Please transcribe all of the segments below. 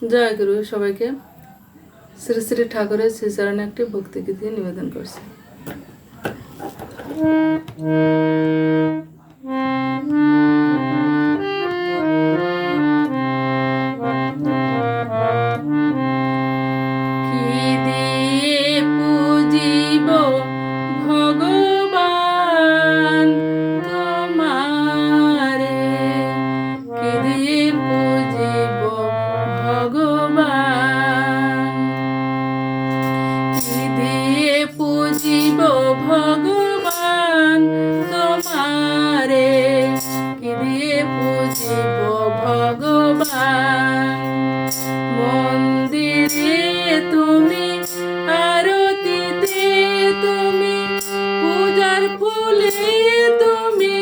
জয় গুরু। সবাইকে শ্রী শ্রী ঠাকুরের শ্রীচরণে একটি ভক্তিগীতি নিবেদন করছি। কি দিয়ে পুজিব ভগবান তোমারে, কি দিয়ে পুজিব ভগবান, কি দিয়ে পুজিব ভগবান তোমারে, কি দিয়ে পুজিব ভগবান। মন্দিরে তুমি, আরতিতে তুমি, পূজার ফুলে তুমি,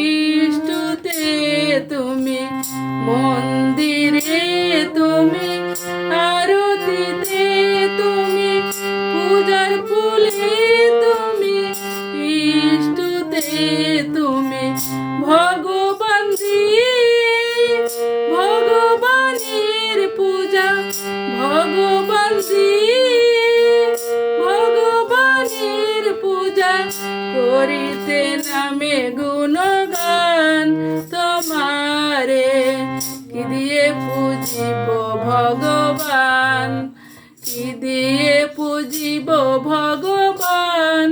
ইষ্টতে তুমি। মন্দিরে তুমি, আরতিতে তুমি, পূজার ফুলে তুমি, ইষ্টতে তুমি। ভগবান দিয়ে ভগবানের পূজা, ভগবান দিয়ে ভগবানের পূজা করিতে নামে গুণগান তোমারে, কি দিয়ে পুজিব ভগবান, কি দিয়ে পুজিব ভগবান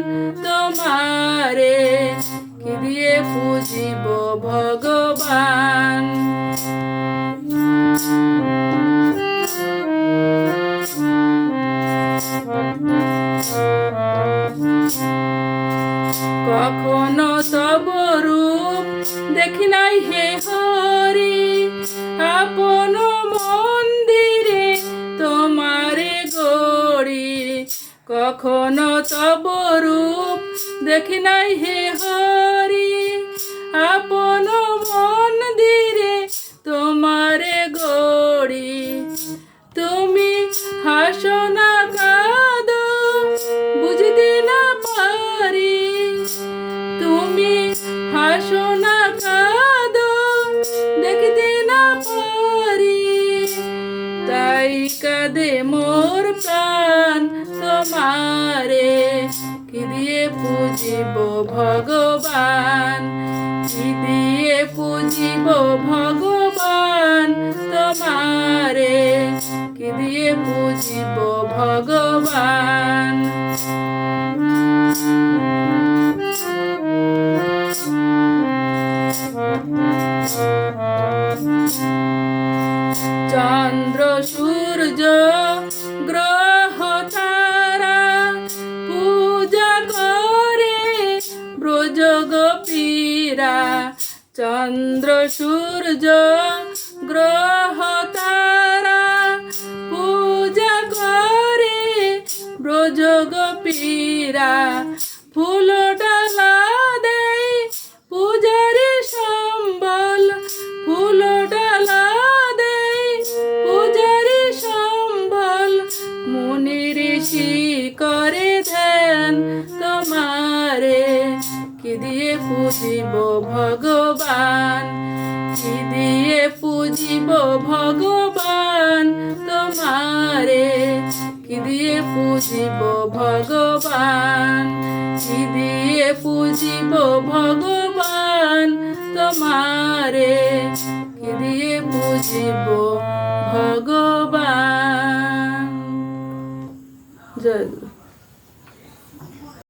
তোমারে, কি দিয়ে পুজিব ভগবান। কখনো তব রূপ দেখি নাই হে হরি, আপন মন্দিরে তোমারে গড়ি। কখনো তব রূপ দেখি নাই হে হরি, আপন মন্দিরে তোমারে গড়ি। তুমি হাসো না কাঁদো বুঝতে না পারি, তুমি হাসো না কাঁদো দেখতে না পারি। তাই কাঁদে মোর প্রাণ তোমারে, কি দিয়ে পুজিব ভগবান, কি দিয়ে পুজিব ভগবান তোমারে, কি দিয়ে পুজিব ভগবান। চন্দ্র সূর্য গ্রহ তারা পূজা করে ব্রজ গোপীরা। চন্দ্র সূর্য গ্রহ তারা পূজা করে ব্রজ গোপীরা। ফুল ডালা দেয় পূজারি সম্বল, ফুল ডালা দেয় পূজারি সম্বল। মুনি ঋষি করে ধ্যান তোমারে, কি দিয়ে পুজিব ভগবান, কি দিয়ে পুজিব ভগবান তোমারে, কি দিয়ে পুজিব ভগবান, কি দিয়ে পুজিব ভগবান তোমারে, কি দিয়ে পুজিব ভগবান। জয় গুরু।